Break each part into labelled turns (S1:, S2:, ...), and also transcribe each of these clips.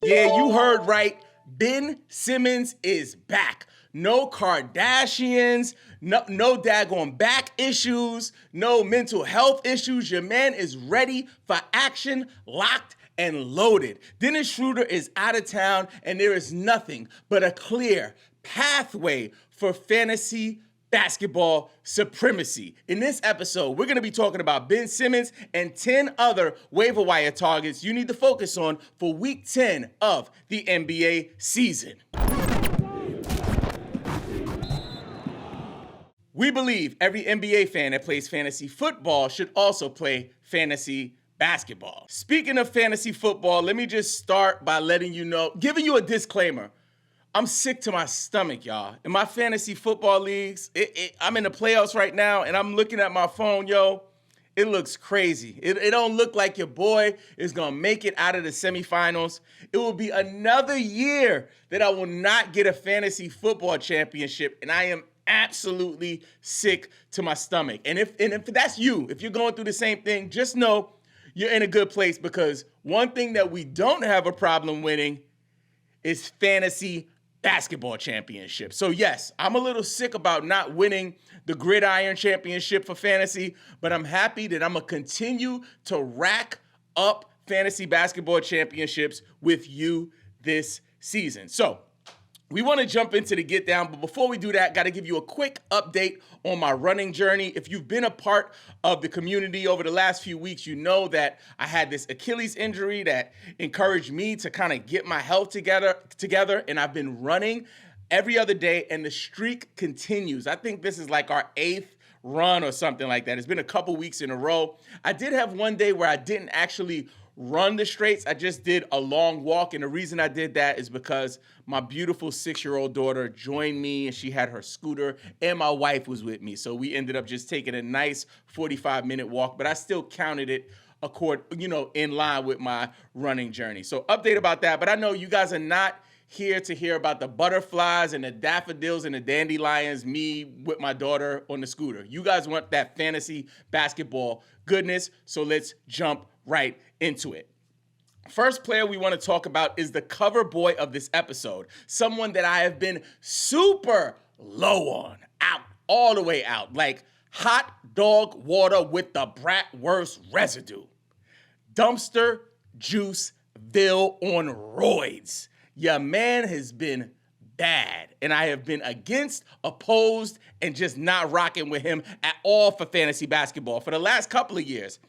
S1: Yeah, you heard right. Ben Simmons is back. No Kardashians, no daggone back issues, no mental health issues. Your man is ready for action, locked and loaded. Dennis Schroeder is out of town, and there is nothing but a clear pathway for fantasy basketball supremacy. In this episode, we're going to be talking about Ben Simmons and 10 other waiver wire targets you need to focus on for week 10 of the NBA season. We believe every NBA fan that plays fantasy football should also play fantasy basketball. Speaking of fantasy football, let me just start by letting you know, giving you a disclaimer. I'm sick to my stomach, y'all. In my fantasy football leagues, I'm in the playoffs right now, and I'm looking at my phone, yo. It looks crazy. It don't look like your boy is going to make it out of the semifinals. It will be another year that I will not get a fantasy football championship, and I am absolutely sick to my stomach. And if that's you, if you're going through the same thing, just know you're in a good place, because one thing that we don't have a problem winning is fantasy basketball championship. So yes, I'm a little sick about not winning the Gridiron Championship for fantasy, but I'm happy that I'm going to continue to rack up fantasy basketball championships with you this season. So we want to jump into the get down, but before we do that, got to give you a quick update on my running journey. If you've been a part of the community over the last few weeks, you know that I had this Achilles injury that encouraged me to kind of get my health together, and I've been running every other day, and the streak continues. I think this is like our 8th run or something like that. It's been a couple weeks in a row. I did have one day where I didn't actually run the straights. I just did a long walk, and the reason I did that is because my beautiful 6-year-old daughter joined me, and she had her scooter, and my wife was with me. So we ended up just taking a nice 45-minute walk, but I still counted it in line with my running journey. So update about that. But I know you guys are not here to hear about the butterflies and the daffodils and the dandelions, me with my daughter on the scooter. You guys want that fantasy basketball goodness, so let's jump right into it. First player we want to talk about is the cover boy of this episode, someone that I have been super low on, out, all the way out, like hot dog water with the bratwurst residue. Dumpster Juiceville on roids. Your man has been bad, and I have been against, opposed, and just not rocking with him at all for fantasy basketball for the last couple of years.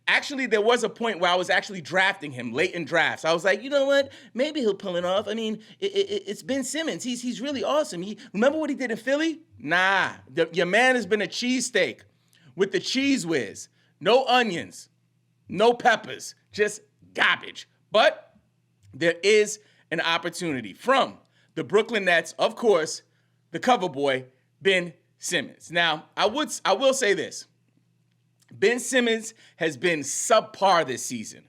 S1: Actually, there was a point where I was actually drafting him late in drafts. I was like, you know what? Maybe he'll pull it off. I mean, it's Ben Simmons. He's really awesome. Remember what he did in Philly? Nah. Your man has been a cheesesteak with the cheese whiz. No onions, no peppers, just garbage. But there is an opportunity from the Brooklyn Nets, of course, the cover boy, Ben Simmons. Now, I will say this. Ben Simmons has been subpar this season,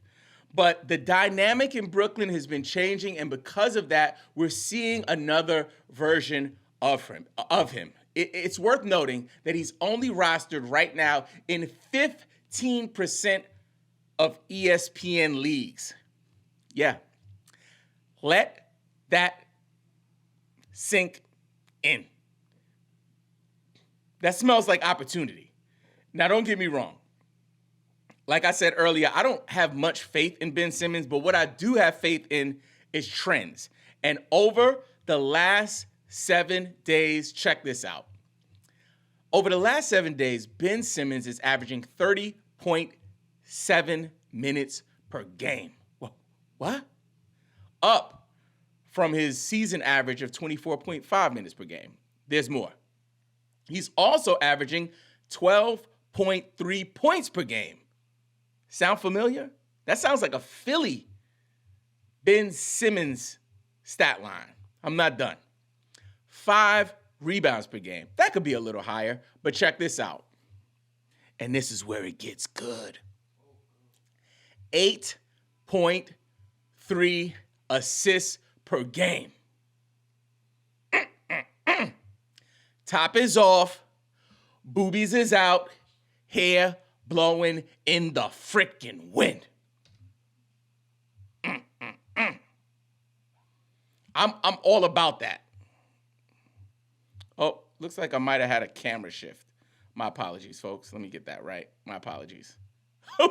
S1: but the dynamic in Brooklyn has been changing, and because of that, we're seeing another version of him. It's worth noting that he's only rostered right now in 15% of ESPN leagues. Yeah. Let that sink in. That smells like opportunity. Now, don't get me wrong. Like I said earlier, I don't have much faith in Ben Simmons, but what I do have faith in is trends. And over the last 7 days, check this out. Over the last 7 days, Ben Simmons is averaging 30.7 minutes per game. What? Up from his season average of 24.5 minutes per game. There's more. He's also averaging 12.3 points per game. Sound familiar? That sounds like a Philly Ben Simmons stat line. I'm not done. 5 rebounds per game. That could be a little higher, but check this out. And this is where it gets good. 8.3 assists per game. Top is off. Boobies is out. Hair blowing in the frickin' wind. I'm all about that. Oh, looks like I might have had a camera shift. My apologies, folks. Let me get that right. My apologies. I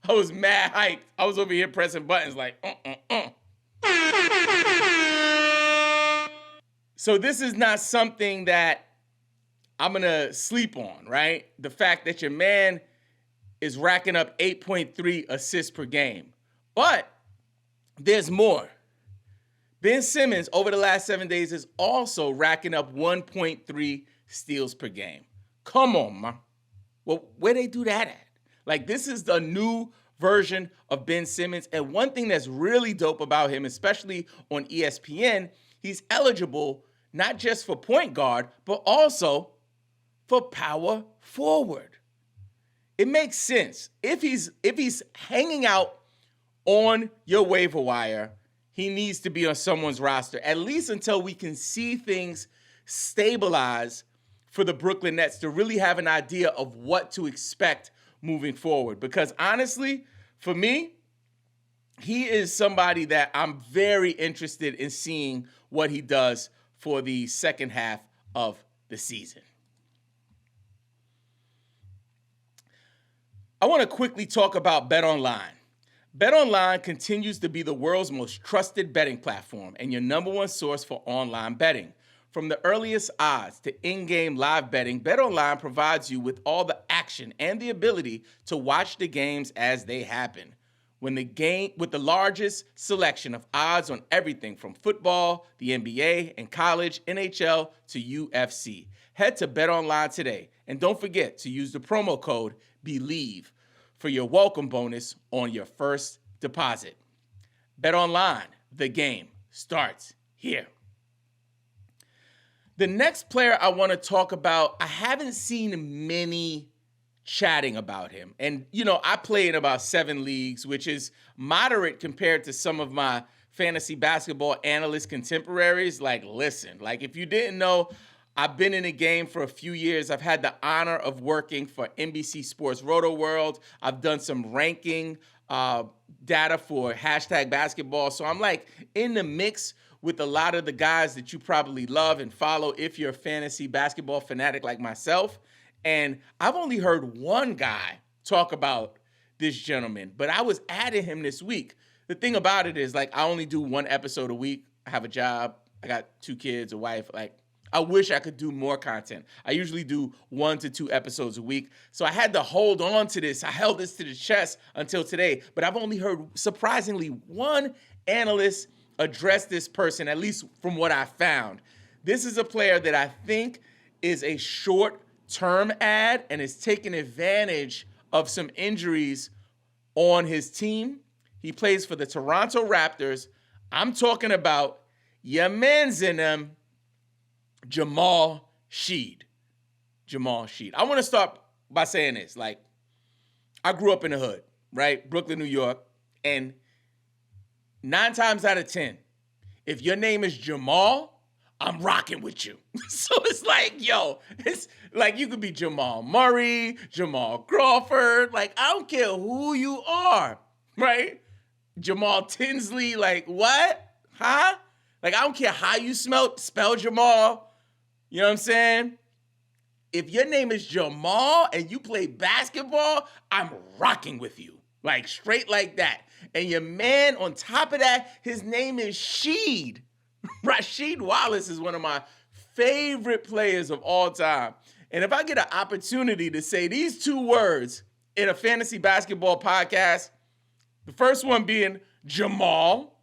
S1: was mad hyped. I was over here pressing buttons like, So this is not something that I'm going to sleep on, right? The fact that your man is racking up 8.3 assists per game. But there's more. Ben Simmons, over the last 7 days, is also racking up 1.3 steals per game. Come on, man. Well, where they do that at? Like, this is the new version of Ben Simmons. And one thing that's really dope about him, especially on ESPN, he's eligible not just for point guard, but also for power forward. It makes sense. If he's hanging out on your waiver wire, he needs to be on someone's roster, at least until we can see things stabilize for the Brooklyn Nets to really have an idea of what to expect moving forward. Because honestly, for me, he is somebody that I'm very interested in seeing what he does for the second half of the season. I want to quickly talk about BetOnline. BetOnline continues to be the world's most trusted betting platform and your number one source for online betting. From the earliest odds to in-game live betting, BetOnline provides you with all the action and the ability to watch the games as they happen. With the largest selection of odds on everything from football, the NBA, and college, NHL to UFC. Head to BetOnline today and don't forget to use the promo code BELIEVE for your welcome bonus on your first deposit. BetOnline, the game starts here. The next player I want to talk about, I haven't seen many chatting about him. And, I play in about 7 leagues, which is moderate compared to some of my fantasy basketball analyst contemporaries. Like, listen, if you didn't know, I've been in the game for a few years. I've had the honor of working for NBC Sports Roto World. I've done some ranking data for #basketball. So I'm in the mix with a lot of the guys that you probably love and follow if you're a fantasy basketball fanatic like myself. And I've only heard one guy talk about this gentleman, but I was adding him this week. The thing about it is, I only do 1 episode a week. I have a job. I got 2 kids, a wife. I wish I could do more content. I usually do 1 to 2 episodes a week. So I had to hold on to this. I held this to the chest until today. But I've only heard, surprisingly, 1 analyst address this person, at least from what I found. This is a player that I think is a short-term ad and is taking advantage of some injuries on his team. He plays for the Toronto Raptors. I'm talking about your man's in them, Jamal Sheed. Jamal Sheed. I want to start by saying this. I grew up in the hood, right? Brooklyn, New York. And 9 times out of 10, if your name is Jamal, I'm rocking with you. So it's it's you could be Jamal Murray, Jamal Crawford. I don't care who you are, right? Jamal Tinsley, what? Huh? I don't care how you spell Jamal. You know what I'm saying? If your name is Jamal and you play basketball, I'm rocking with you. Straight like that. And your man, on top of that, his name is Sheed. Rasheed Wallace is one of my favorite players of all time. And if I get an opportunity to say these 2 words in a fantasy basketball podcast, the first one being Jamal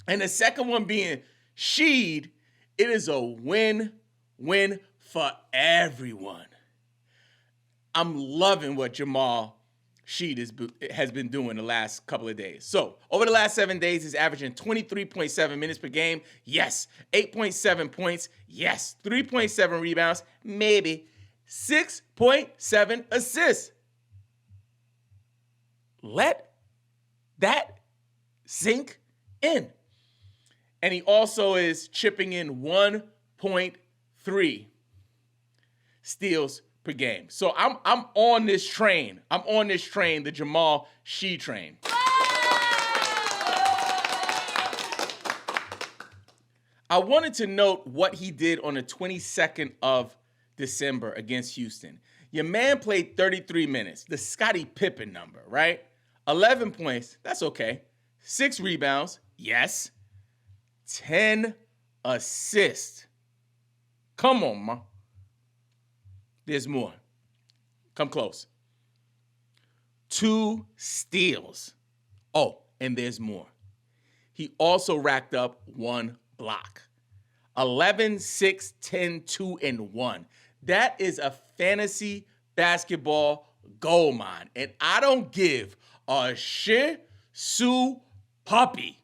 S1: and the second one being Sheed, it is a win-win for everyone. I'm loving what Jamal Sheed has been doing the last couple of days. So, over the last 7 days, he's averaging 23.7 minutes per game. Yes. 8.7 points. Yes. 3.7 rebounds. Maybe. 6.7 assists. Let that sink in. And he also is chipping in 1.3 steals per game. So I'm on this train. I'm on this train, the Jamal Sheed train. I wanted to note what he did on the 22nd of December against Houston. Your man played 33 minutes, the Scottie Pippen number, right? 11 points, that's okay. 6 rebounds, yes. 10 assists. Come on, ma. There's more. Come close. 2 steals. Oh, and there's more. He also racked up 1 block. 11, 6, 10, 2, and 1. That is a fantasy basketball gold mine. And I don't give a shit Sue puppy.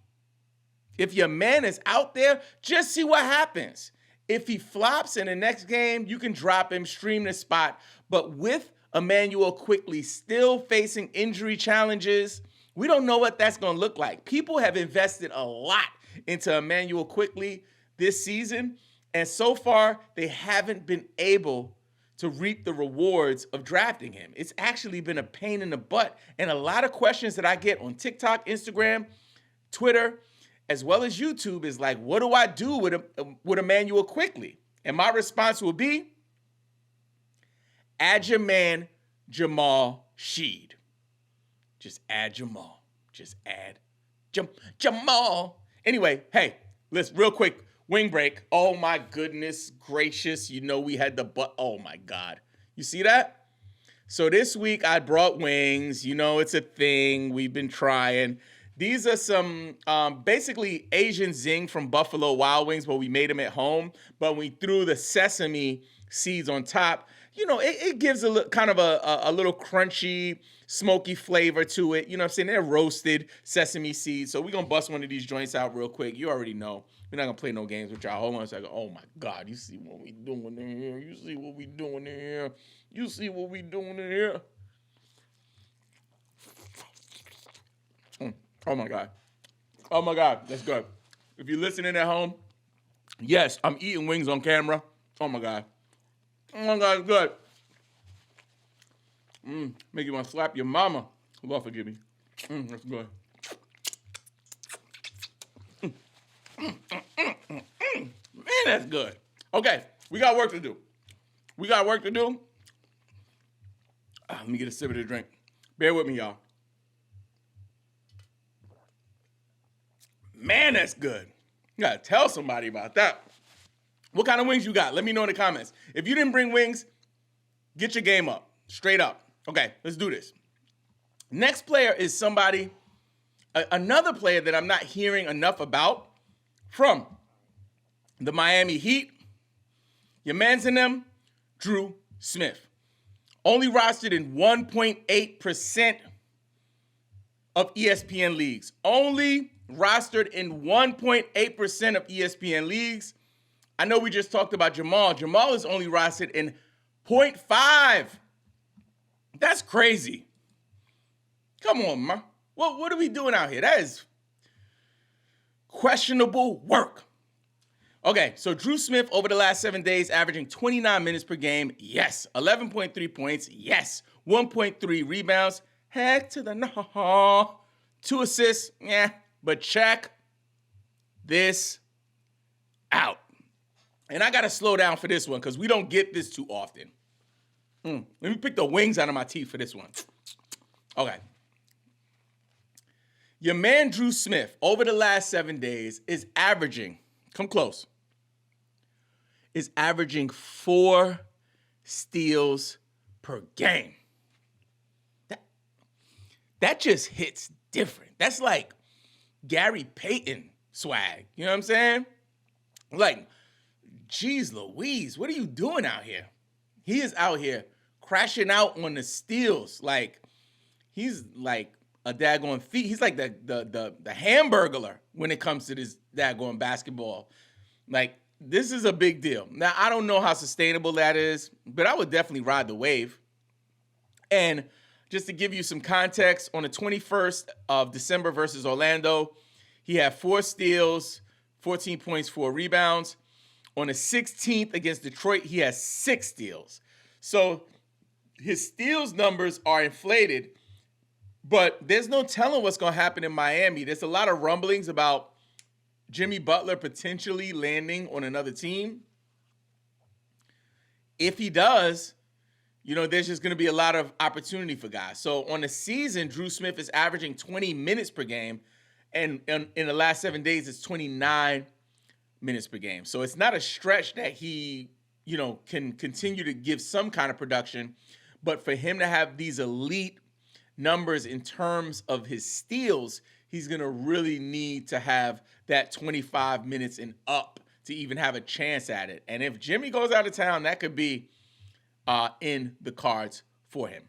S1: If your man is out there, just see what happens. If he flops in the next game, you can drop him, stream the spot. But with Emmanuel Quickley still facing injury challenges, we don't know what that's going to look like. People have invested a lot into Emmanuel Quickley this season, and so far, they haven't been able to reap the rewards of drafting him. It's actually been a pain in the butt, and a lot of questions that I get on TikTok, Instagram, Twitter, as well as YouTube is like, what do I do with Emmanuel Quickley? And my response will be, add your man, Jamal Sheed. Just add Jamal. Just add Jamal. Anyway, hey, listen, real quick, wing break. Oh, my goodness gracious. You know we had oh, my God. You see that? So this week I brought wings. You know, it's a thing. We've been trying. These are some basically Asian zing from Buffalo Wild Wings, but we made them at home. But we threw the sesame seeds on top. You know, it gives kind of a little crunchy, smoky flavor to it. You know what I'm saying? They're roasted sesame seeds. So we're going to bust one of these joints out real quick. You already know. We're not going to play no games with y'all. Hold on a second. Oh, my God. You see what we doing in here? You see what we doing in here? You see what we doing in here? Oh, my God. Oh, my God. That's good. If you're listening at home, yes, I'm eating wings on camera. Oh, my God. Oh, my God, it's good. Make you want to slap your mama. Lord forgive me. That's good. Man, that's good. Okay, we got work to do. Let me get a sip of the drink. Bear with me, y'all. Man, that's good. You gotta tell somebody about that. What kind of wings you got? Let me know in the comments. If you didn't bring wings, get your game up. Straight up. Okay, let's do this. Next player is somebody, another player that I'm not hearing enough about from the Miami Heat. Your man's in them, Drew Smith. Only rostered in 1.8% of ESPN leagues. Only rostered in 1.8% of ESPN leagues. I know we just talked about Jamal. Jamal is only rostered in 0.5. That's crazy. Come on, man. What are we doing out here? That is questionable work. Okay, so Drew Smith over the last 7 days averaging 29 minutes per game. Yes. 11.3 points. Yes. 1.3 rebounds. Heck to the no. 2 assists. Yeah. But check this out. And I got to slow down for this one because we don't get this too often. Let me pick the wings out of my teeth for this one. Okay. Your man Drew Smith over the last 7 days is averaging, come close, is averaging 4 steals per game. That just hits different. That's like Gary Payton swag. You know what I'm saying? Like, geez Louise, what are you doing out here? He is out here crashing out on the steals. Like, he's like a daggone feat. He's like the hamburglar when it comes to this daggone basketball. Like, this is a big deal. Now, I don't know how sustainable that is, but I would definitely ride the wave. And just to give you some context, on the 21st of December versus Orlando, he had 4 steals, 14 points, 4 rebounds. On the 16th against Detroit, he has 6 steals. So his steals numbers are inflated, but there's no telling what's going to happen in Miami. There's a lot of rumblings about Jimmy Butler potentially landing on another team. If he does, there's just going to be a lot of opportunity for guys. So on the season, Drew Smith is averaging 20 minutes per game. And in the last 7 days, it's 29 minutes per game. So it's not a stretch that he, can continue to give some kind of production. But for him to have these elite numbers in terms of his steals, he's going to really need to have that 25 minutes and up to even have a chance at it. And if Jimmy goes out of town, that could be in the cards for him.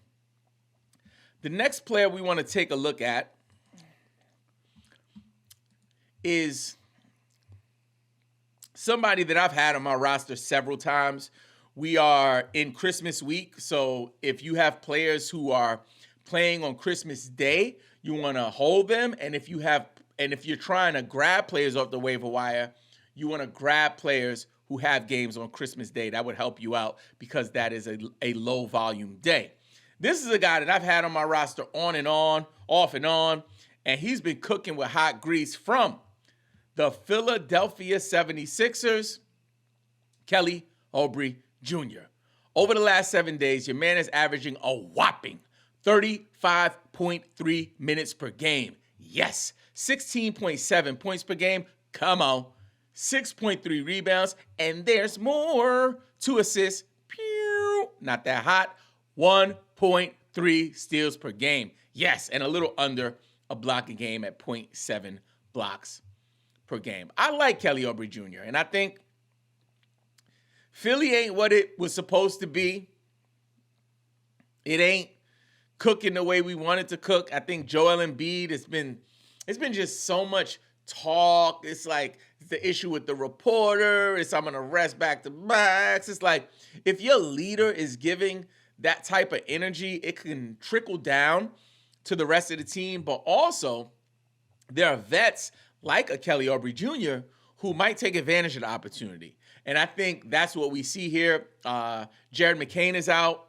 S1: The next player we want to take a look at is somebody that I've had on my roster several times. We are in Christmas week, so if you have players who are playing on Christmas Day, you want to hold them. And if you're trying to grab players off the waiver wire, you want to grab players who have games on Christmas Day. That would help you out because that is a low volume day. This is a guy that I've had on my roster on and on, off and on, and he's been cooking with hot grease from the Philadelphia 76ers, Kelly Oubre Jr. Over the last 7 days, your man is averaging a whopping 35.3 minutes per game. Yes, 16.7 points per game. Come on. 6.3 rebounds, and there's more. 2 assists. Pew, not that hot. 1.3 steals per game. Yes, and a little under a block a game at 0.7 blocks per game. I like Kelly Oubre Jr., and I think Philly ain't what it was supposed to be. It ain't cooking the way we wanted to cook. I think Joel Embiid, it's been just so much talk. It's like the issue with the reporter. It's I'm going to rest back to backs. It's like if your leader is giving that type of energy, it can trickle down to the rest of the team. But also, there are vets like a Kelly Oubre Jr. who might take advantage of the opportunity. And I think that's what we see here. Jared McCain is out.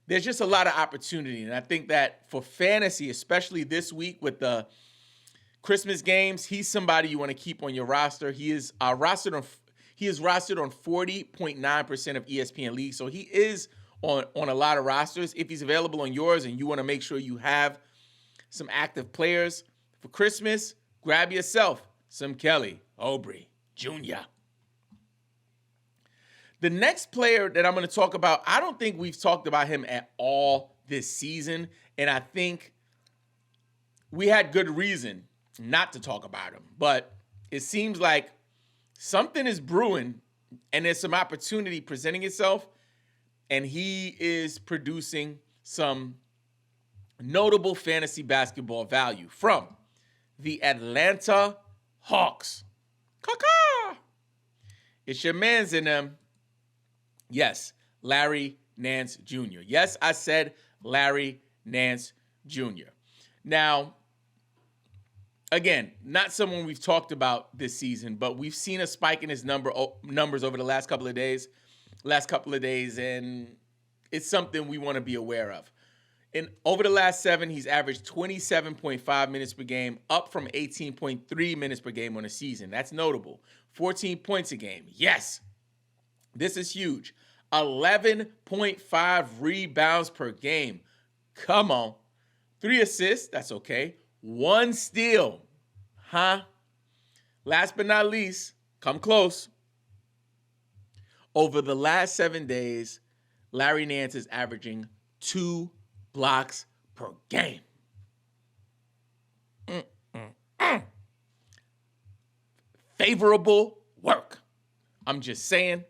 S1: There's just a lot of opportunity. And I think that for fantasy, especially this week with the Christmas games, he's somebody you want to keep on your roster. He is rostered on 40.9% of ESPN leagues. So he is on a lot of rosters. If he's available on yours and you want to make sure you have some active players for Christmas, grab yourself some Kelly Oubre Jr. The next player that I'm going to talk about, I don't think we've talked about him at all this season. And I think we had good reason not to talk about him. But it seems like something is brewing and there's some opportunity presenting itself. And he is producing some notable fantasy basketball value from the Atlanta Hawks. Caw-caw! It's your man's in them. Yes, Larry Nance Jr. Yes, I said Larry Nance Jr. Now, again, not someone we've talked about this season, but we've seen a spike in his numbers over the last couple of days, and it's something we want to be aware of. And over the last 7, he's averaged 27.5 minutes per game, up from 18.3 minutes per game on the season. That's notable. 14 points a game. Yes, this is huge. 11.5 rebounds per game. Come on. 3 assists. That's okay. 1 steal. Last but not least, come close. Over the last 7 days, Larry Nance is averaging 2 blocks per game. Favorable work. I'm just saying.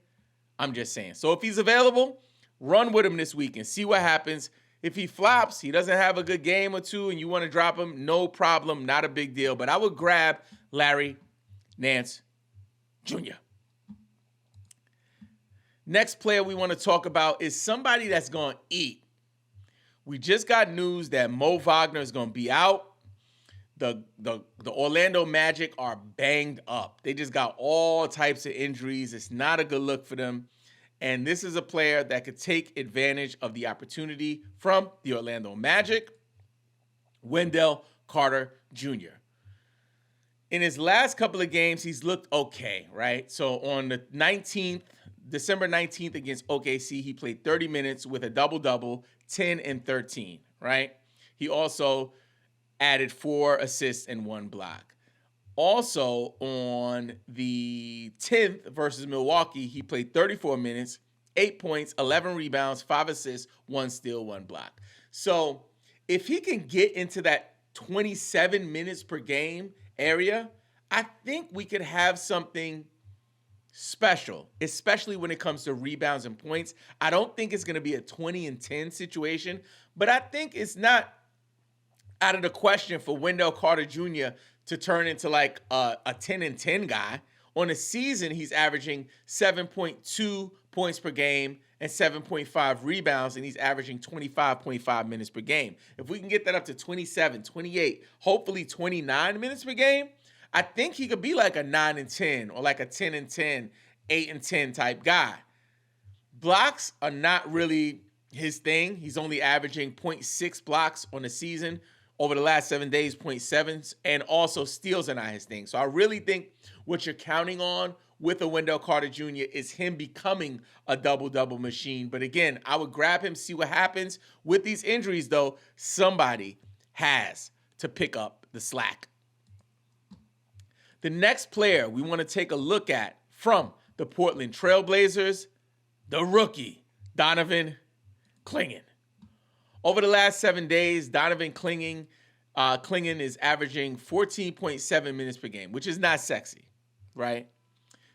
S1: So if he's available, run with him this week and see what happens. If he flops, he doesn't have a good game or two, and you want to drop him, no problem, not a big deal. But I would grab Larry Nance Jr. Next player we want to talk about is somebody that's going to eat. We just got news that Mo Wagner is going to be out. The Orlando Magic are banged up. They just got all types of injuries. It's not a good look for them. And this is a player that could take advantage of the opportunity from the Orlando Magic, Wendell Carter Jr. In his last couple of games, he's looked okay, right? So on the 19th, December 19th against OKC, he played 30 minutes with a double-double, 10 and 13, right? He also added 4 assists and 1 block. Also, on the 10th versus Milwaukee, he played 34 minutes, 8 points, 11 rebounds, 5 assists, 1 steal, 1 block. So if he can get into that 27 minutes per game area, I think we could have something special, especially when it comes to rebounds and points. I don't think it's going to be a 20 and 10 situation, but I think it's not out of the question for Wendell Carter Jr. to turn into like a 10 and 10 guy. On a season, he's averaging 7.2 points per game and 7.5 rebounds, and he's averaging 25.5 minutes per game. If we can get that up to 27, 28, hopefully 29 minutes per game, I think he could be like a 9 and 10 or like a 10 and 10, 8 and 10 type guy. Blocks are not really his thing. He's only averaging 0.6 blocks on the season. Over the last 7 days, 0.7s, and also steals are not his thing. So I really think what you're counting on with a Wendell Carter Jr. is him becoming a double-double machine. But again, I would grab him, see what happens. With these injuries, though, somebody has to pick up the slack. The next player we want to take a look at from the Portland Trailblazers, the rookie, Donovan Clingan. Over the last 7 days, Donovan Clingan is averaging 14.7 minutes per game, which is not sexy, right?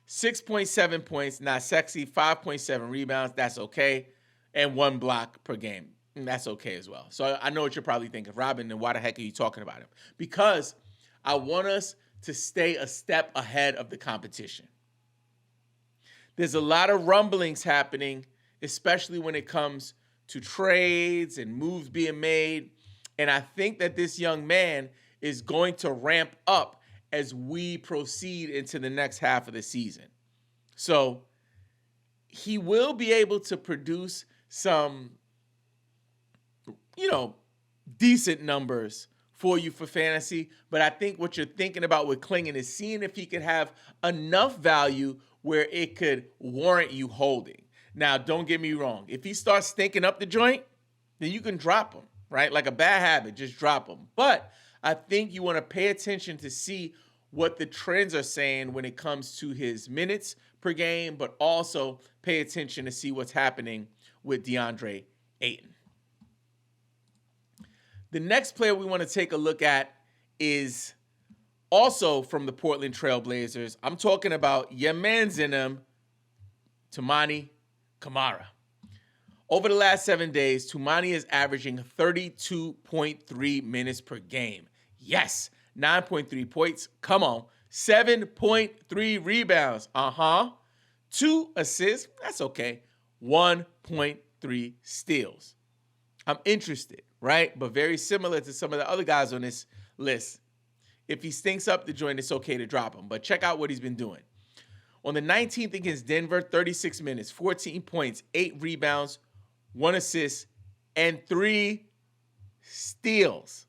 S1: 6.7 points, not sexy. 5.7 rebounds, that's okay. And 1 block per game, and that's okay as well. So I know what you're probably thinking, Robin, then why the heck are you talking about him? Because I want us to stay a step ahead of the competition. There's a lot of rumblings happening, especially when it comes to trades and moves being made. And I think that this young man is going to ramp up as we proceed into the next half of the season. So he will be able to produce some, decent numbers for you for fantasy. But I think what you're thinking about with Clingan is seeing if he could have enough value where it could warrant you holding. Now, don't get me wrong. If he starts stinking up the joint, then you can drop him, right? Like a bad habit, just drop him. But I think you want to pay attention to see what the trends are saying when it comes to his minutes per game, but also pay attention to see what's happening with DeAndre Ayton. The next player we want to take a look at is also from the Portland Trailblazers. I'm talking about your man's in him, Toumani Camara. Over the last 7 days, Toumani is averaging 32.3 minutes per game. Yes, 9.3 points. Come on. 7.3 rebounds. 2 assists. That's okay. 1.3 steals. I'm interested, right? But very similar to some of the other guys on this list. If he stinks up the joint, it's okay to drop him. But check out what he's been doing. On the 19th against Denver, 36 minutes, 14 points, 8 rebounds, 1 assist, and 3 steals.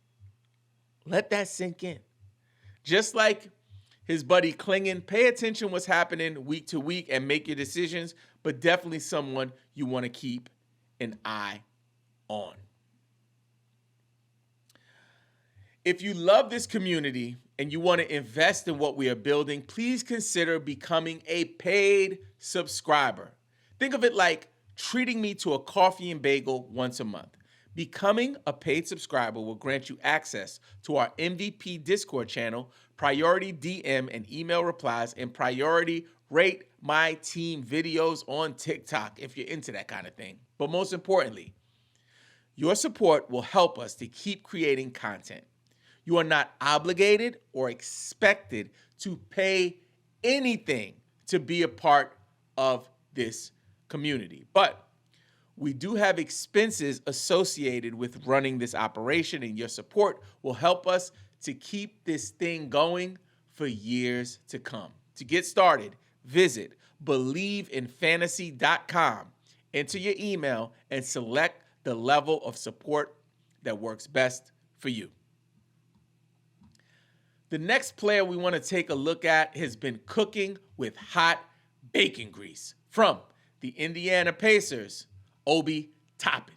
S1: Let that sink in. Just like his buddy Clingan, pay attention what's happening week to week and make your decisions, but definitely someone you want to keep an eye on. If you love this community and you want to invest in what we are building, please consider becoming a paid subscriber. Think of it like treating me to a coffee and bagel once a month. Becoming a paid subscriber will grant you access to our MVP Discord channel, priority DM and email replies, and priority Rate My Team videos on TikTok if you're into that kind of thing. But most importantly, your support will help us to keep creating content. You are not obligated or expected to pay anything to be a part of this community. But we do have expenses associated with running this operation, and your support will help us to keep this thing going for years to come. To get started, visit BelieveInFantasy.com, enter your email, and select the level of support that works best for you. The next player we want to take a look at has been cooking with hot bacon grease from the Indiana Pacers, Obi Toppin.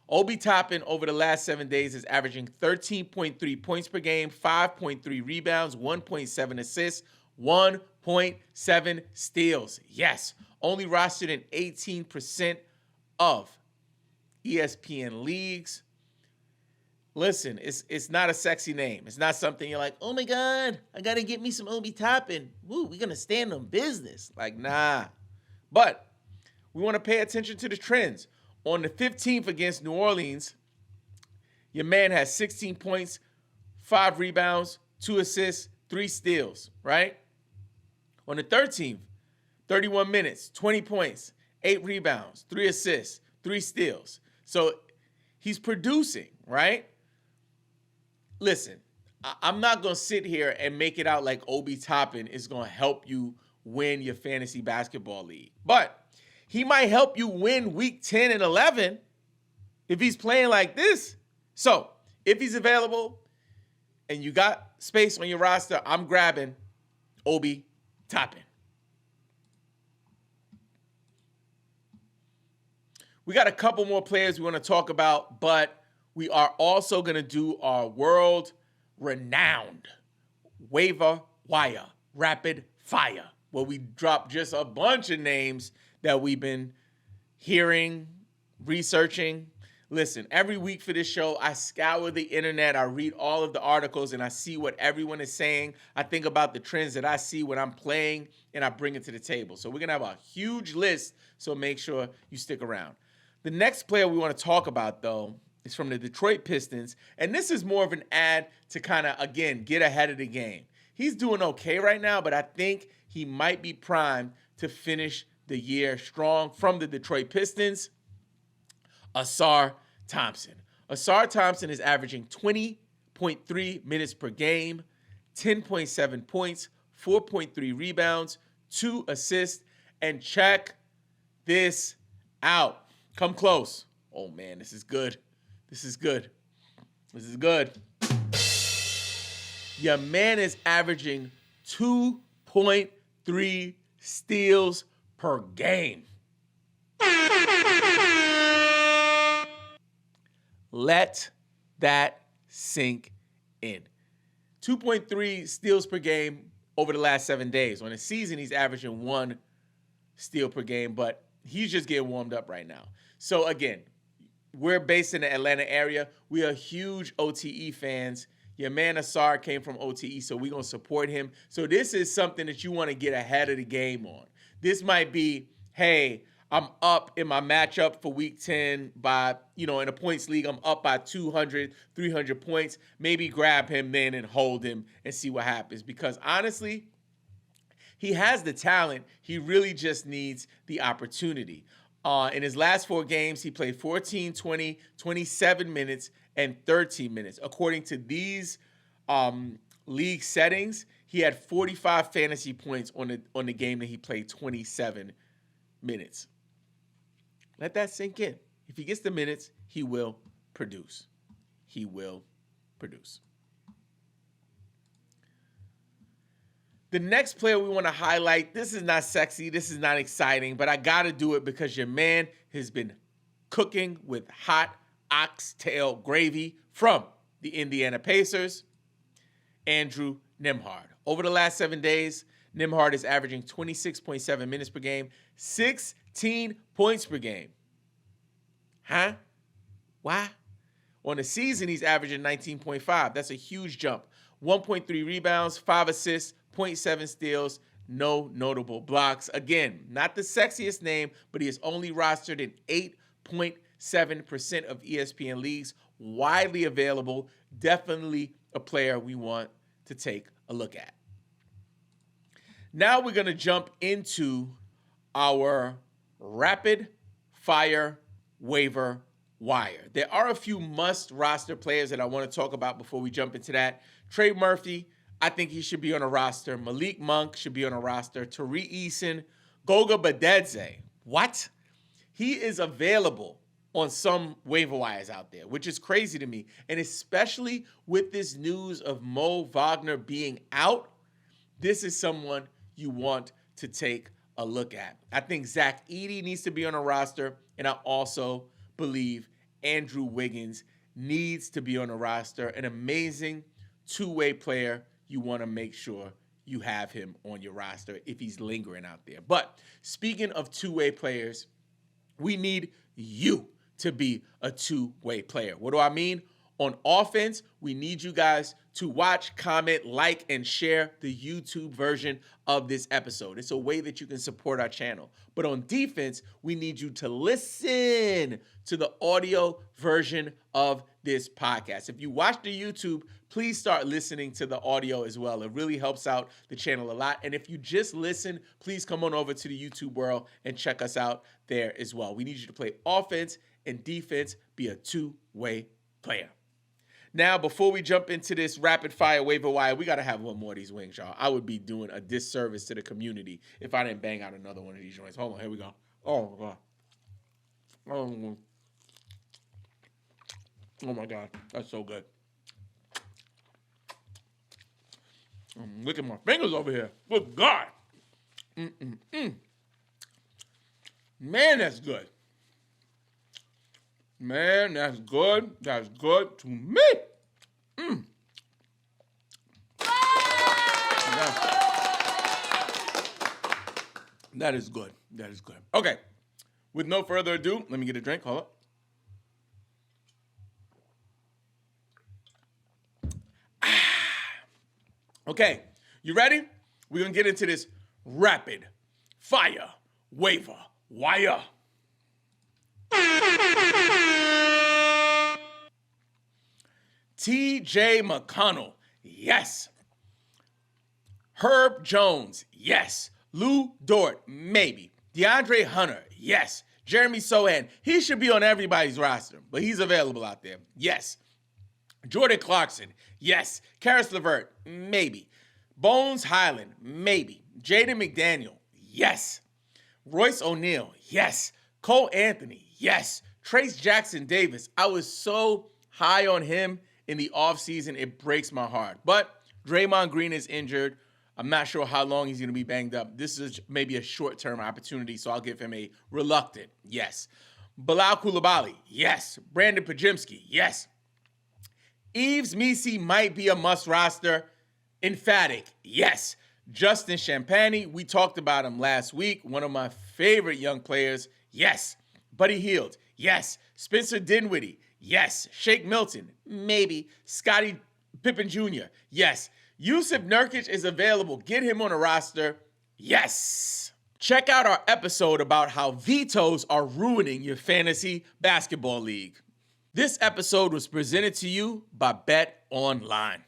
S1: Obi Toppin over the last 7 days is averaging 13.3 points per game, 5.3 rebounds, 1.7 assists, 1.7 steals. Yes, only rostered in 18% of ESPN leagues. Listen, it's not a sexy name. It's not something you're like, oh my God, I got to get me some Obi Toppin. Woo, we're going to stand on business. Like, nah. But we want to pay attention to the trends. On the 15th against New Orleans, your man has 16 points, 5 rebounds, 2 assists, 3 steals, right? On the 13th, 31 minutes, 20 points, 8 rebounds, 3 assists, 3 steals. So he's producing, right? Listen, I'm not going to sit here and make it out like Obi Toppin is going to help you win your fantasy basketball league. But he might help you win week 10 and 11 if he's playing like this. So if he's available and you got space on your roster, I'm grabbing Obi Toppin. We got a couple more players we want to talk about, but we are also going to do our world-renowned waiver wire rapid fire, where we drop just a bunch of names that we've been hearing, researching. Listen, every week for this show, I scour the internet, I read all of the articles, and I see what everyone is saying. I think about the trends that I see when I'm playing, and I bring it to the table. So we're going to have a huge list, so make sure you stick around. The next player we want to talk about, though, is from the Detroit Pistons, and this is more of an ad to kind of, again, get ahead of the game. He's doing okay right now, but I think he might be primed to finish the year strong. From the Detroit Pistons, Ausar Thompson. Ausar Thompson is averaging 20.3 minutes per game, 10.7 points, 4.3 rebounds, 2 assists, and check this out. Come close. Oh, man, this is good. This is good. This is good. Your man is averaging 2.3 steals per game. Let that sink in. 2.3 steals per game over the last 7 days. On a season, he's averaging 1 steal per game, but he's just getting warmed up right now. So again, we're based in the Atlanta area. We are huge OTE fans. Your man Ausar came from OTE, so we're going to support him. So this is something that you want to get ahead of the game on. This might be, hey, I'm up in my matchup for week 10 by, in a points league, I'm up by 200, 300 points. Maybe grab him then and hold him and see what happens. Because honestly, he has the talent. He really just needs the opportunity. In his last 4 games, he played 14, 20, 27 minutes, and 13 minutes. According to these league settings, he had 45 fantasy points on the game that he played 27 minutes. Let that sink in. If he gets the minutes, he will produce. He will produce. The next player we want to highlight, this is not sexy, this is not exciting, but I got to do it because your man has been cooking with hot oxtail gravy from the Indiana Pacers, Andrew Nembhard. Over the last 7 days, Nembhard is averaging 26.7 minutes per game, 16 points per game. Huh? Why? On the season, he's averaging 19.5. That's a huge jump. 1.3 rebounds, 5 assists, 0.7 steals, no notable blocks. Again, not the sexiest name, but he is only rostered in 8.7% of ESPN leagues, widely available. Definitely a player we want to take a look at. Now we're going to jump into our rapid fire waiver wire. There are a few must roster players that I want to talk about before we jump into that. Trey Murphy, I think he should be on a roster. Malik Monk should be on a roster. Tari Eason, Goga Badadze. What? He is available on some waiver wires out there, which is crazy to me. And especially with this news of Mo Wagner being out, this is someone you want to take a look at. I think Zach Edey needs to be on a roster, and I also believe Andrew Wiggins needs to be on a roster. An amazing two-way player. You want to make sure you have him on your roster if he's lingering out there. But speaking of two-way players, we need you to be a two-way player. What do I mean? On offense, we need you guys to watch, comment, like, and share the YouTube version of this episode. It's a way that you can support our channel. But on defense, we need you to listen to the audio version of this podcast. If you watch the YouTube, please start listening to the audio as well. It really helps out the channel a lot. And if you just listen, please come on over to the YouTube world and check us out there as well. We need you to play offense and defense, be a two-way player. Now, before we jump into this rapid fire waiver wire, we got to have one more of these wings, y'all. I would be doing a disservice to the community if I didn't bang out another one of these joints. Hold on, here we go. Oh, my God. Oh, my God. That's so good. Look at my fingers over here. Good God. Man, that's good. Man, that's good. That's good to me. That is good. That is good. Okay. With no further ado, let me get a drink. Hold up. Okay. You ready? We're going to get into this rapid fire waiver wire. TJ McConnell, yes. Herb Jones, yes. Lou Dort, maybe. DeAndre Hunter, yes. Jeremy Sohan, he should be on everybody's roster, but he's available out there, yes. Jordan Clarkson, yes. Karis LeVert, maybe. Bones Highland, maybe. Jaden McDaniel, yes. Royce O'Neal, yes. Cole Anthony, yes. Trace Jackson Davis, I was so high on him in the offseason, it breaks my heart. But Draymond Green is injured. I'm not sure how long he's going to be banged up. This is maybe a short-term opportunity, so I'll give him a reluctant yes. Bilal Coulibaly, yes. Brandon Pajimski, yes. Yves Missi might be a must-roster. Emphatic, yes. Justin Champagny, we talked about him last week. One of my favorite young players, yes. Buddy Hield, yes. Spencer Dinwiddie, yes. Shake Milton, maybe. Scottie Pippen Jr., yes. Yusuf Nurkic is available. Get him on a roster, yes. Check out our episode about how vetoes are ruining your fantasy basketball league. This episode was presented to you by Bet Online.